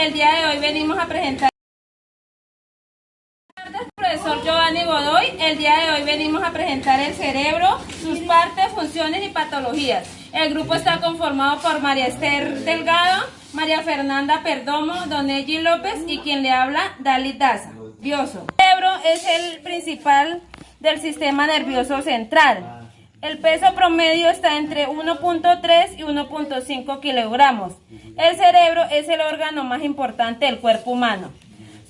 el día de hoy venimos a presentar. Buenas tardes, profesor Giovanni Godoy. El día de hoy venimos a presentar el cerebro, sus partes, funciones y patologías. El grupo está conformado por María Esther Delgado, María Fernanda Perdomo, Don Eggy López y quien le habla, Dalit Daza. Nervioso. El cerebro es el principal del sistema nervioso central. El peso promedio está entre 1.3 y 1.5 kilogramos. El cerebro es el órgano más importante del cuerpo humano.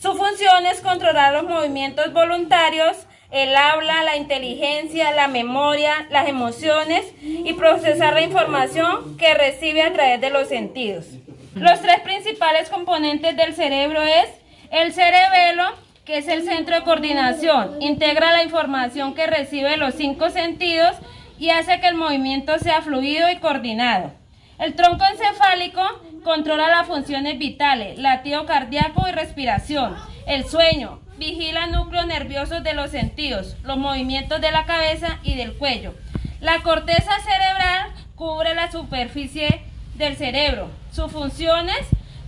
Su función es controlar los movimientos voluntarios, el habla, la inteligencia, la memoria, las emociones y procesar la información que recibe a través de los sentidos. Los tres principales componentes del cerebro es el cerebelo, que es el centro de coordinación, integra la información que recibe los 5 sentidos y hace que el movimiento sea fluido y coordinado. El tronco encefálico controla las funciones vitales, latido cardíaco y respiración. El sueño vigila núcleos nerviosos de los sentidos, los movimientos de la cabeza y del cuello. La corteza cerebral cubre la superficie del cerebro. Sus funciones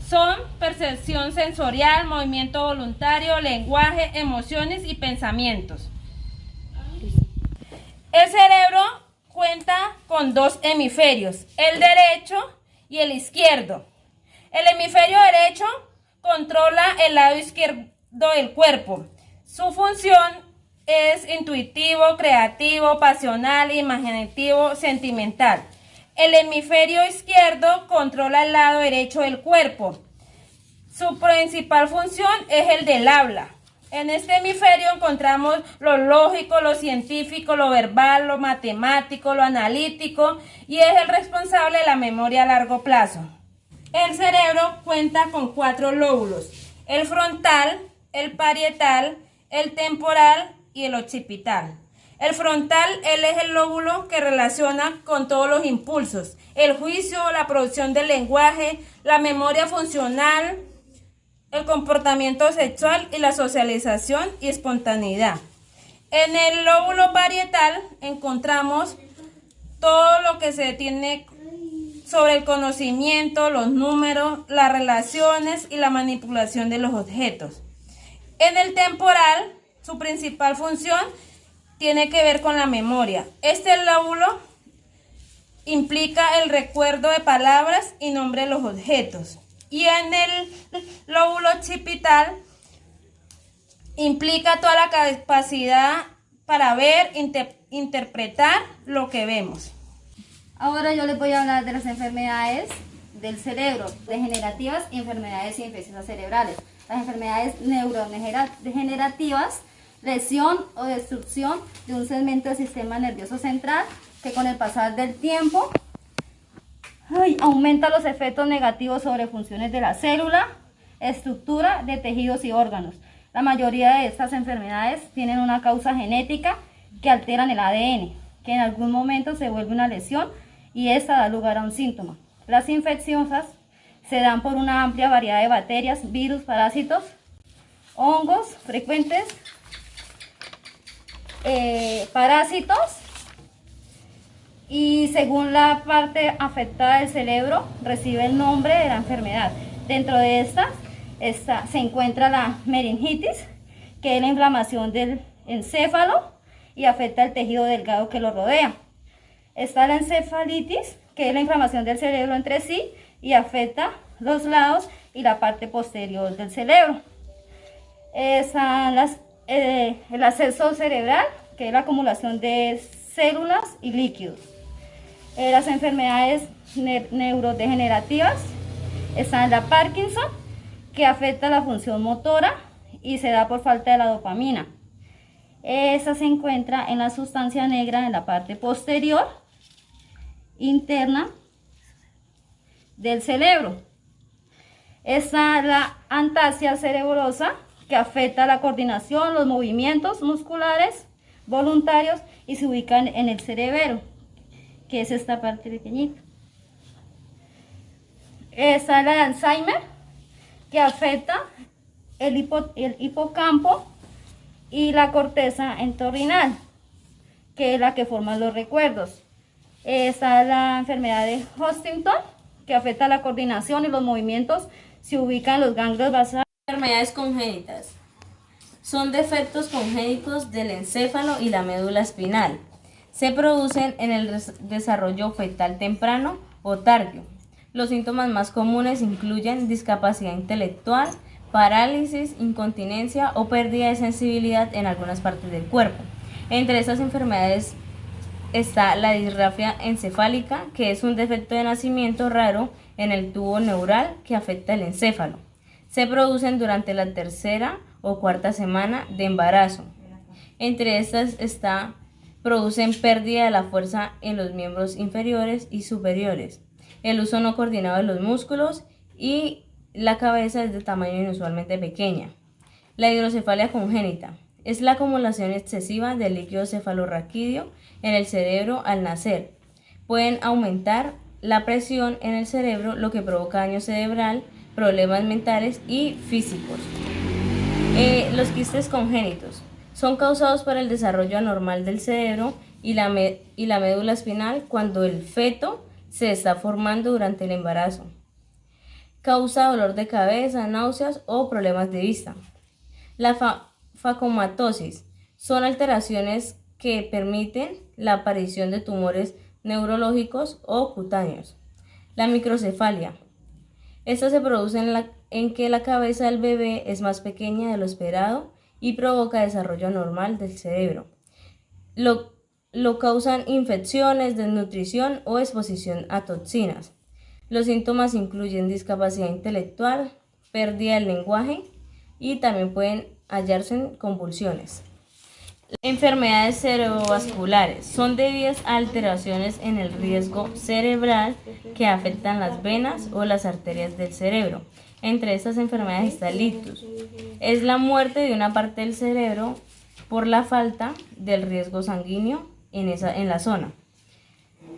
son percepción sensorial, movimiento voluntario, lenguaje, emociones y pensamientos. El cerebro cuenta con 2 hemisferios, el derecho y el izquierdo. El hemisferio derecho controla el lado izquierdo del cuerpo. Su función es intuitivo, creativo, pasional, imaginativo, sentimental. El hemisferio izquierdo controla el lado derecho del cuerpo. Su principal función es el del habla. En este hemisferio encontramos lo lógico, lo científico, lo verbal, lo matemático, lo analítico y es el responsable de la memoria a largo plazo. El cerebro cuenta con 4 lóbulos: el frontal, el parietal, el temporal y el occipital. El frontal es el lóbulo que relaciona con todos los impulsos, el juicio, la producción del lenguaje, la memoria funcional, el comportamiento sexual y la socialización y espontaneidad. En el lóbulo parietal encontramos todo lo que se tiene sobre el conocimiento, los números, las relaciones y la manipulación de los objetos. En el temporal, su principal función tiene que ver con la memoria. Este lóbulo implica el recuerdo de palabras y nombre de los objetos. Y en el lóbulo occipital implica toda la capacidad para ver, interpretar lo que vemos. Ahora yo les voy a hablar de las enfermedades del cerebro, degenerativas y enfermedades infecciosas cerebrales. Las enfermedades neurodegenerativas, lesión o destrucción de un segmento del sistema nervioso central que con el pasar del tiempo aumenta los efectos negativos sobre funciones de la célula, estructura de tejidos y órganos. La mayoría de estas enfermedades tienen una causa genética que alteran el ADN, que en algún momento se vuelve una lesión y esta da lugar a un síntoma. Las infecciosas se dan por una amplia variedad de bacterias, virus, parásitos, hongos frecuentes, parásitos, y según la parte afectada del cerebro recibe el nombre de la enfermedad. Dentro de esta se encuentra la meningitis, que es la inflamación del encéfalo y afecta el tejido delgado que lo rodea. Está la encefalitis, que es la inflamación del cerebro entre sí y afecta los lados y la parte posterior del cerebro. Están el absceso cerebral, que es la acumulación de células y líquidos. Las enfermedades neurodegenerativas están la Parkinson, que afecta la función motora y se da por falta de la dopamina. Esta se encuentra en la sustancia negra en la parte posterior interna del cerebro. Está la ataxia cerebrosa, que afecta la coordinación, los movimientos musculares voluntarios y se ubican en el cerebelo, que es esta parte pequeñita. Está la Alzheimer, que afecta el hipocampo y la corteza entorrinal, que es la que forma los recuerdos. Está la enfermedad de Huntington, que afecta la coordinación y los movimientos se ubican los ganglios basales. Enfermedades congénitas. Son defectos congénitos del encéfalo y la médula espinal. Se producen en el desarrollo fetal temprano o tardío. Los síntomas más comunes incluyen discapacidad intelectual, parálisis, incontinencia o pérdida de sensibilidad en algunas partes del cuerpo. Entre estas enfermedades está la disrafia encefálica, que es un defecto de nacimiento raro en el tubo neural que afecta el encéfalo. Se producen durante la tercera o cuarta semana de embarazo. Entre estas producen pérdida de la fuerza en los miembros inferiores y superiores, el uso no coordinado de los músculos y la cabeza es de tamaño inusualmente pequeña. La hidrocefalia congénita es la acumulación excesiva de líquido cefalorraquídeo en el cerebro al nacer. Pueden aumentar la presión en el cerebro, lo que provoca daño cerebral, problemas mentales y físicos. Los quistes congénitos son causados por el desarrollo anormal del cerebro y la médula espinal cuando el feto se está formando durante el embarazo. Causa dolor de cabeza, náuseas o problemas de vista. La facomatosis son alteraciones que permiten la aparición de tumores neurológicos o cutáneos. La microcefalia. Esta se produce en que la cabeza del bebé es más pequeña de lo esperado y provoca desarrollo anormal del cerebro. Lo causan infecciones, desnutrición o exposición a toxinas. Los síntomas incluyen discapacidad intelectual, pérdida del lenguaje y también pueden hallarse convulsiones. Enfermedades cerebrovasculares son debidas a alteraciones en el riesgo cerebral que afectan las venas o las arterias del cerebro. Entre estas enfermedades está el ictus. Es la muerte de una parte del cerebro por la falta del riesgo sanguíneo en la zona.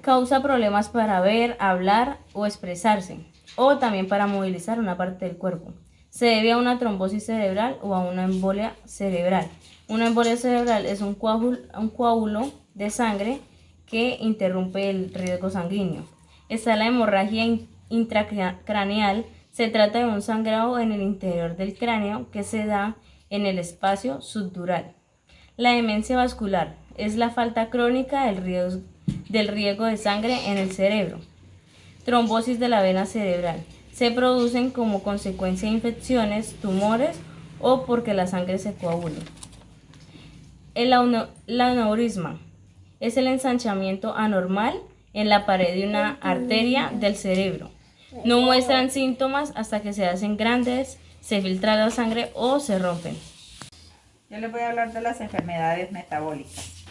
Causa problemas para ver, hablar o expresarse, o también para movilizar una parte del cuerpo. Se debe a una trombosis cerebral o a una embolia cerebral. Una embolia cerebral es un coágulo de sangre que interrumpe el riesgo sanguíneo. Está la hemorragia intracraneal. Se trata de un sangrado en el interior del cráneo que se da en el espacio subdural. La demencia vascular es la falta crónica del riego de sangre en el cerebro. Trombosis de la vena cerebral. Se producen como consecuencia de infecciones, tumores o porque la sangre se coagula. El aneurisma es el ensanchamiento anormal en la pared de una arteria del cerebro. No muestran síntomas hasta que se hacen grandes, se filtra la sangre o se rompen. Yo les voy a hablar de las enfermedades metabólicas.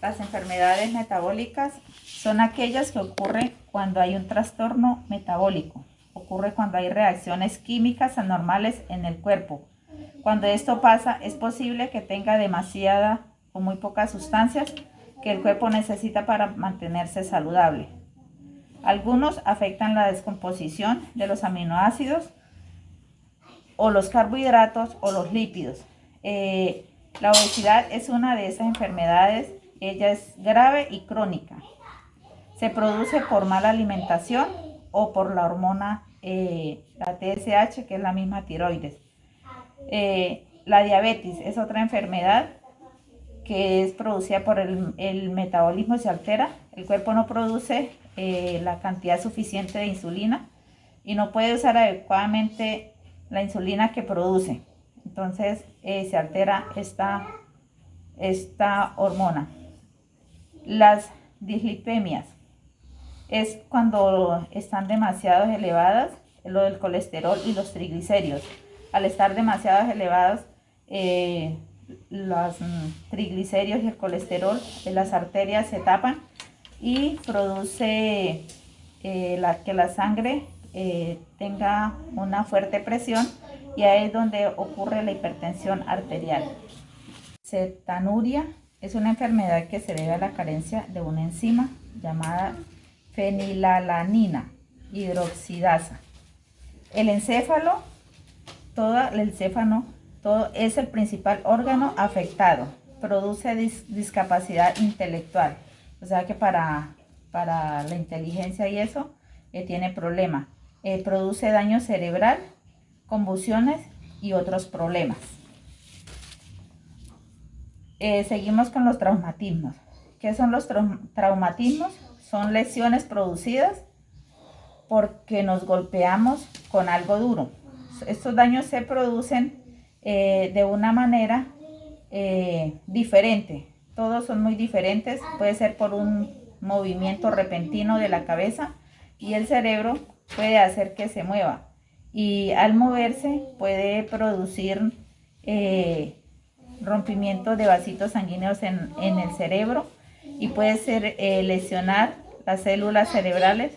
Las enfermedades metabólicas son aquellas que ocurren cuando hay un trastorno metabólico. Ocurre cuando hay reacciones químicas anormales en el cuerpo. Cuando esto pasa, es posible que tenga demasiada o muy pocas sustancias que el cuerpo necesita para mantenerse saludable. Algunos afectan la descomposición de los aminoácidos o los carbohidratos o los lípidos. La obesidad es una de esas enfermedades. Ella es grave y crónica. Se produce por mala alimentación o por la hormona, la TSH, que es la misma tiroides. La diabetes es otra enfermedad que es producida por el metabolismo se altera. El cuerpo no produce la cantidad suficiente de insulina y no puede usar adecuadamente la insulina que produce. Entonces se altera esta hormona. Las dislipemias es cuando están demasiado elevadas lo del colesterol y los triglicéridos. Al estar demasiado elevados los triglicéridos y el colesterol en las arterias se tapan y produce que la sangre tenga una fuerte presión, y ahí es donde ocurre la hipertensión arterial. Cetonuria es una enfermedad que se debe a la carencia de una enzima llamada fenilalanina hidroxidasa. El encéfalo, todo es el principal órgano afectado. Produce discapacidad intelectual, o sea que para la inteligencia y eso tiene problema. Produce daño cerebral, convulsiones y otros problemas. Seguimos con los traumatismos. ¿Qué son los traumatismos? Son lesiones producidas porque nos golpeamos con algo duro. Estos daños se producen de una manera diferente. Todos son muy diferentes. Puede ser por un movimiento repentino de la cabeza y el cerebro puede hacer que se mueva. Y al moverse puede producir rompimiento de vasitos sanguíneos en el cerebro y puede ser lesionar las células cerebrales.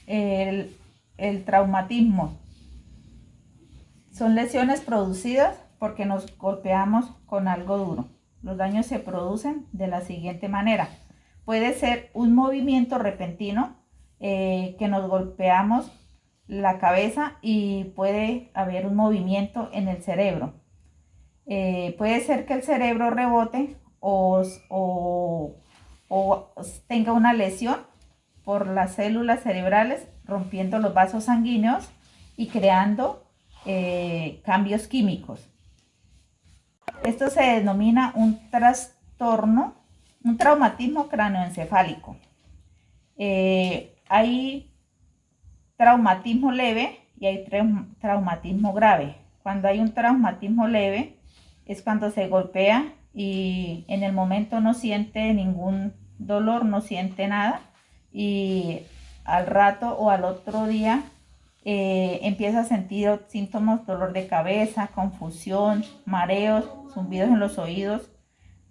El traumatismo son lesiones producidas porque nos golpeamos con algo duro. Los daños se producen de la siguiente manera. Puede ser un movimiento repentino que nos golpeamos la cabeza y puede haber un movimiento en el cerebro. Puede ser que el cerebro rebote o tenga una lesión por las células cerebrales, rompiendo los vasos sanguíneos y creando cambios químicos. Esto se denomina un traumatismo cráneoencefálico. Hay traumatismo leve y hay traumatismo grave. Cuando hay un traumatismo leve es cuando se golpea y en el momento no siente ningún dolor, no siente nada, y al rato o al otro día empieza a sentir síntomas, dolor de cabeza, confusión, mareos, zumbidos en los oídos,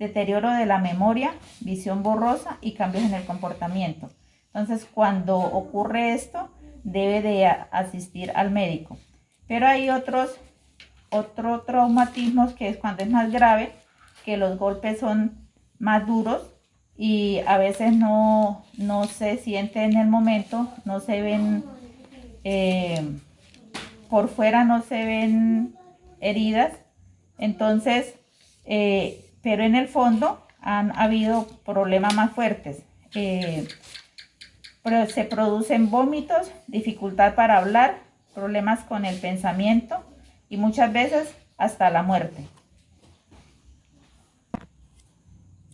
deterioro de la memoria, visión borrosa y cambios en el comportamiento. Entonces, cuando ocurre esto, debe de asistir al médico. Pero hay otros traumatismos, que es cuando es más grave, que los golpes son más duros y a veces no se siente en el momento, no se ven por fuera, no se ven heridas. Entonces, pero en el fondo han habido problemas más fuertes. Pero se producen vómitos, dificultad para hablar, problemas con el pensamiento y muchas veces hasta la muerte.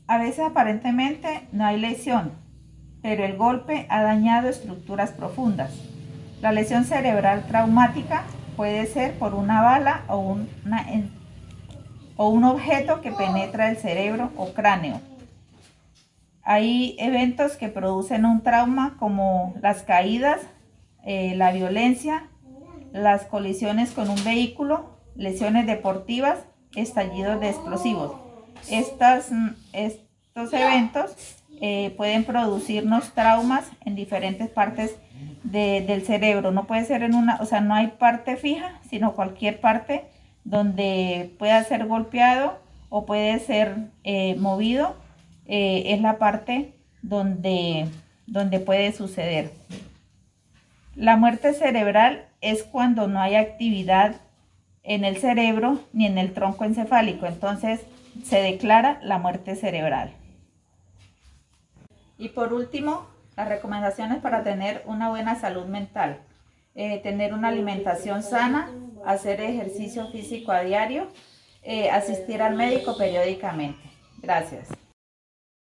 A veces aparentemente no hay lesión, pero el golpe ha dañado estructuras profundas. La lesión cerebral traumática puede ser por una bala o un objeto que penetra el cerebro o cráneo. Hay eventos que producen un trauma, como las caídas, la violencia, las colisiones con un vehículo, lesiones deportivas, estallidos de explosivos. Estos eventos pueden producirnos traumas en diferentes partes del cerebro. No puede ser no hay parte fija, sino cualquier parte donde pueda ser golpeado o puede ser movido. Es la parte donde puede suceder. La muerte cerebral es cuando no hay actividad en el cerebro ni en el tronco encefálico, entonces se declara la muerte cerebral. Y por último, las recomendaciones para tener una buena salud mental: tener una alimentación sana, hacer ejercicio físico a diario, asistir al médico periódicamente. Gracias.